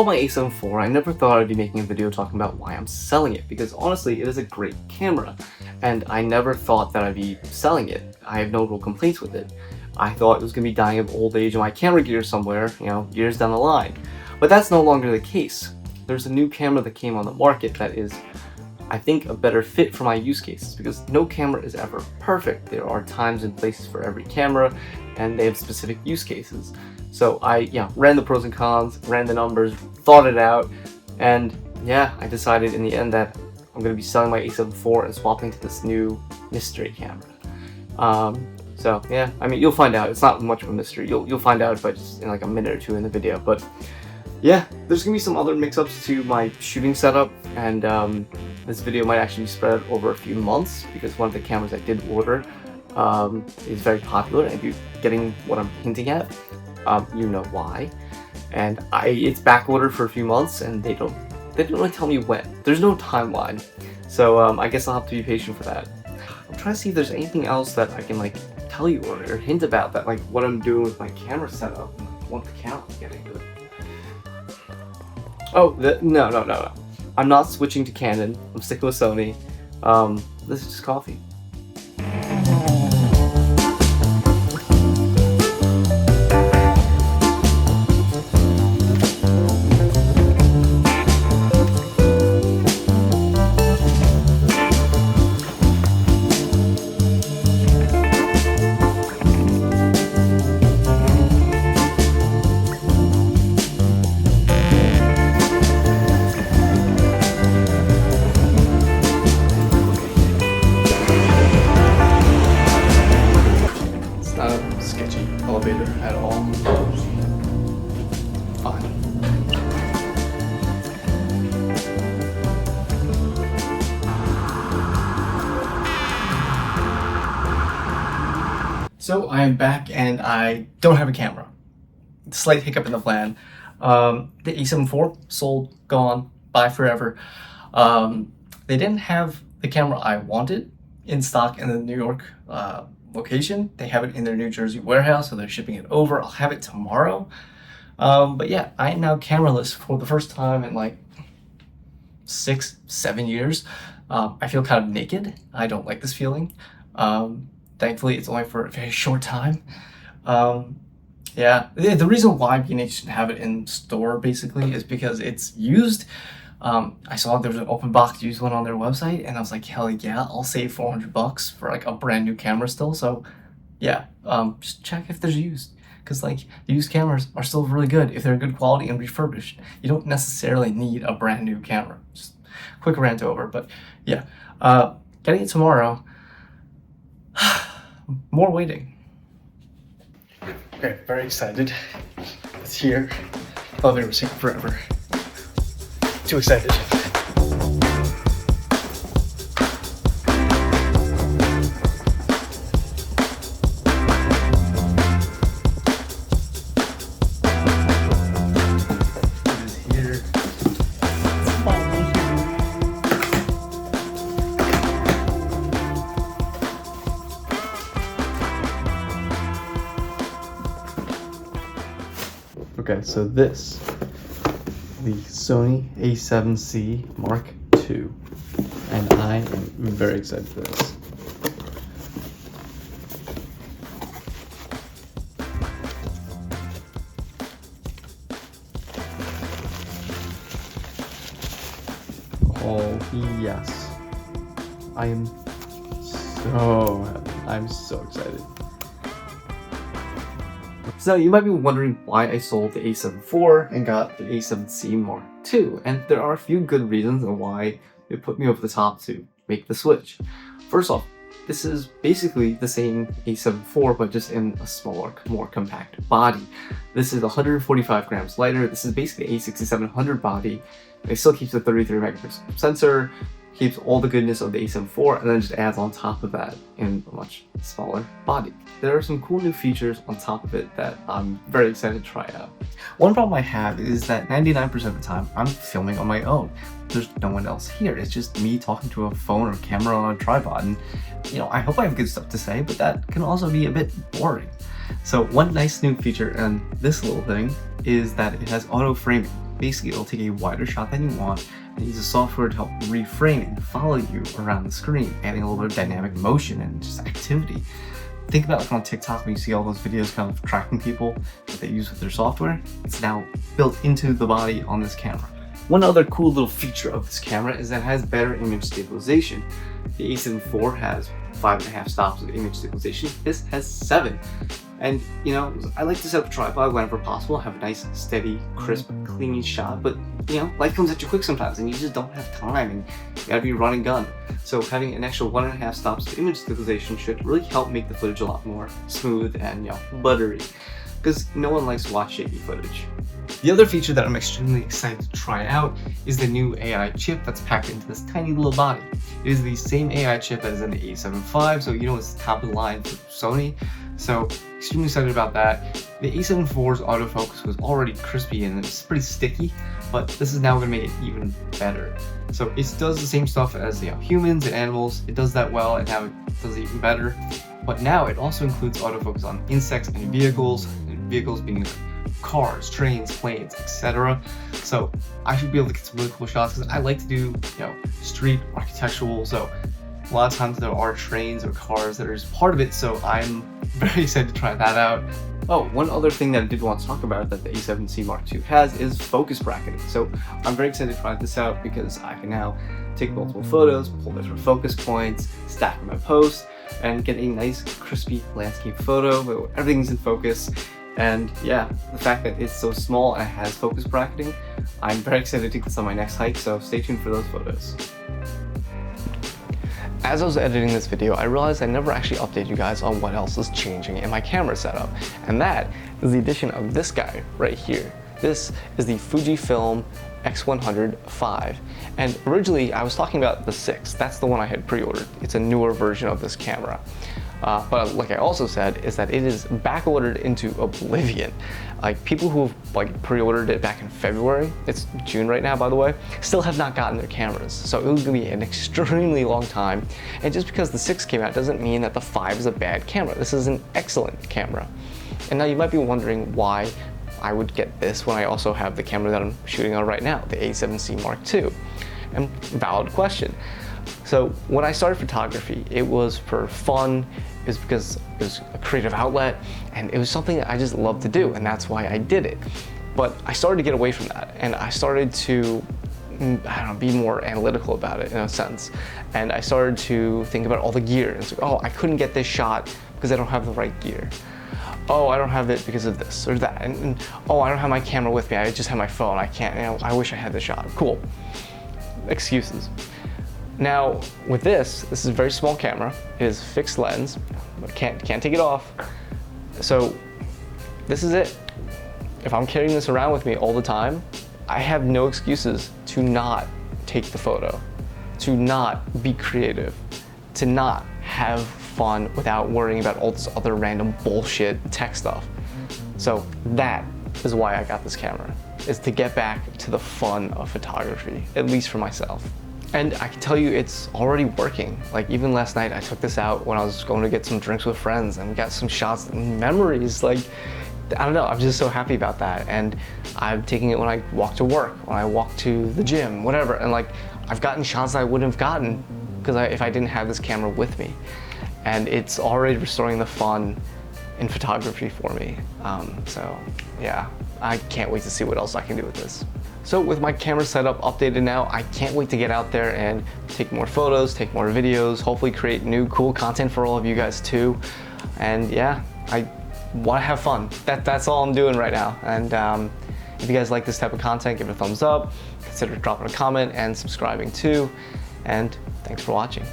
bought my A7 IV, I never thought I'd be making a video talking about why I'm selling it, because honestly, it is a great camera, and I never thought that I'd be selling it. I have no real complaints with it. I thought it was going to be dying of old age in my camera gear somewhere, years down the line. But that's no longer the case. There's a new camera that came on the market that is, I think, a better fit for my use cases, because no camera is ever perfect. There are times and places for every camera, and they have specific use cases. So I ran the pros and cons, ran the numbers, thought it out, and I decided in the end that I'm going to be selling my A7 IV and swapping to this new mystery camera. So yeah, I mean, you'll find out. It's not much of a mystery. You'll find out by just in like a minute or two in the video. But yeah, there's gonna be some other mix-ups to my shooting setup, and this video might actually be spread over a few months because one of the cameras I did order is very popular, and if you're getting what I'm hinting at, you know why. And it's back ordered for a few months, and they don't really tell me when. There's no timeline, so I guess I'll have to be patient for that. I'm trying to see if there's anything else that I can like tell you or hint about that, like what I'm doing with my camera setup and what the camera's getting good. Oh, no. I'm not switching to Canon. I'm sticking with Sony. This is just coffee. Elevator at all. Fine. So I am back and I don't have a camera. Slight hiccup in the plan. The A7 IV sold, gone, bye forever. They didn't have the camera I wanted in stock in the New York location. They have it in their New Jersey warehouse, so they're shipping it over. I'll have it tomorrow. But yeah, I am now cameraless for the first time in like 6-7 years. I feel kind of naked. I don't like this feeling. Thankfully, it's only for a very short time. Yeah, the reason why B&H should have it in store basically is because it's used. I saw there was an open box used one on their website, and I was like, hell yeah, I'll save $400 for like a brand new camera still. So yeah, just check if there's used, because like the used cameras are still really good if they're good quality and refurbished. You don't necessarily need a brand new camera. Just quick rant over, but yeah, getting it tomorrow. More waiting. Okay, very excited. It's here. Elevator was taking forever. Too excited. It is here. Okay, so this, the Sony A7C Mark II, and I am very excited for this. Oh yes, I am so happy. I'm so excited. So you might be wondering why I sold the A7 IV and got the A7C Mark II, and there are a few good reasons on why it put me over the top to make the switch. First off, this is basically the same A7 IV, but just in a smaller, more compact body. This is 145 grams lighter. This is basically A6700 body. It still keeps the 33 megapixel sensor, keeps all the goodness of the A7 IV, and then just adds on top of that in a much smaller body. There are some cool new features on top of it that I'm very excited to try out. One problem I have is that 99% of the time I'm filming on my own. There's no one else here. It's just me talking to a phone or camera on a tripod, and I hope I have good stuff to say, but that can also be a bit boring. So one nice new feature in this little thing is that it has auto framing. Basically, it'll take a wider shot than you want and use the software to help reframe and follow you around the screen, adding a little bit of dynamic motion and just activity. Think about like on TikTok when you see all those videos kind of tracking people that they use with their software. It's now built into the body on this camera. One other cool little feature of this camera is that it has better image stabilization. The A7IV has 5.5 stops of image stabilization. This has 7. And you know, I like to set up a tripod whenever possible, have a nice, steady, crisp, clean shot, but you know, life comes at you quick sometimes and you just don't have time and you gotta be run and gun. So having an extra 1.5 stops of image stabilization should really help make the footage a lot more smooth and, you know, buttery, because no one likes to watch shaky footage. The other feature that I'm extremely excited to try out is the new AI chip that's packed into this tiny little body. It is the same AI chip that is in the A7V, so you know it's top of the line for Sony. So extremely excited about that. The A7IV's autofocus was already crispy and it's pretty sticky, but this is now going to make it even better. So it does the same stuff as, you know, humans and animals. It does that well, and now it does it even better. But now it also includes autofocus on insects and vehicles being cars, trains, planes, etc. So I should be able to get some really cool shots because I like to do, you know, street architectural. So a lot of times there are trains or cars that are just part of it. So I'm very excited to try that out. Oh, one other thing that I did want to talk about that the A7C Mark II has is focus bracketing. So I'm very excited to try this out because I can now take multiple photos, pull different focus points, stack them in post, and get a nice crispy landscape photo where everything's in focus. And yeah, the fact that it's so small and it has focus bracketing, I'm very excited to take this on my next hike, so stay tuned for those photos. As I was editing this video, I realized I never actually updated you guys on what else is changing in my camera setup. And that is the addition of this guy right here. This is the Fujifilm X100V. And originally I was talking about the 6. That's the one I had pre-ordered. It's a newer version of this camera. But like I also said, is that it is back-ordered into oblivion. Like people who've like pre-ordered it back in February, it's June right now by the way, still have not gotten their cameras. So it was gonna be an extremely long time. And just because the 6 came out doesn't mean that the 5 is a bad camera. This is an excellent camera. And now you might be wondering why I would get this when I also have the camera that I'm shooting on right now, the A7C Mark II. And valid question. So when I started photography, it was for fun, it was because it was a creative outlet, and it was something that I just loved to do, and that's why I did it. But I started to get away from that, and I started to, I don't know, be more analytical about it in a sense. And I started to think about all the gear. And so, oh, I couldn't get this shot because I don't have the right gear. Oh, I don't have it because of this or that. And oh, I don't have my camera with me, I just have my phone. I can't, you know, I wish I had the shot. Cool. Excuses. Now, with this is a very small camera. It is fixed lens, but can't take it off. So this is it. If I'm carrying this around with me all the time, I have no excuses to not take the photo, to not be creative, to not have fun without worrying about all this other random bullshit tech stuff. So that is why I got this camera, is to get back to the fun of photography, at least for myself. And I can tell you it's already working. Like even last night I took this out when I was going to get some drinks with friends and we got some shots and memories. Like, I don't know, I'm just so happy about that. And I'm taking it when I walk to work, when I walk to the gym, whatever. And like, I've gotten shots that I wouldn't have gotten because if I didn't have this camera with me. And it's already restoring the fun in photography for me. So yeah, I can't wait to see what else I can do with this. So with my camera setup updated now, I can't wait to get out there and take more photos, take more videos, hopefully create new cool content for all of you guys too. And yeah, I want to have fun. That's all I'm doing right now. And if you guys like this type of content, give it a thumbs up, consider dropping a comment and subscribing too. And thanks for watching.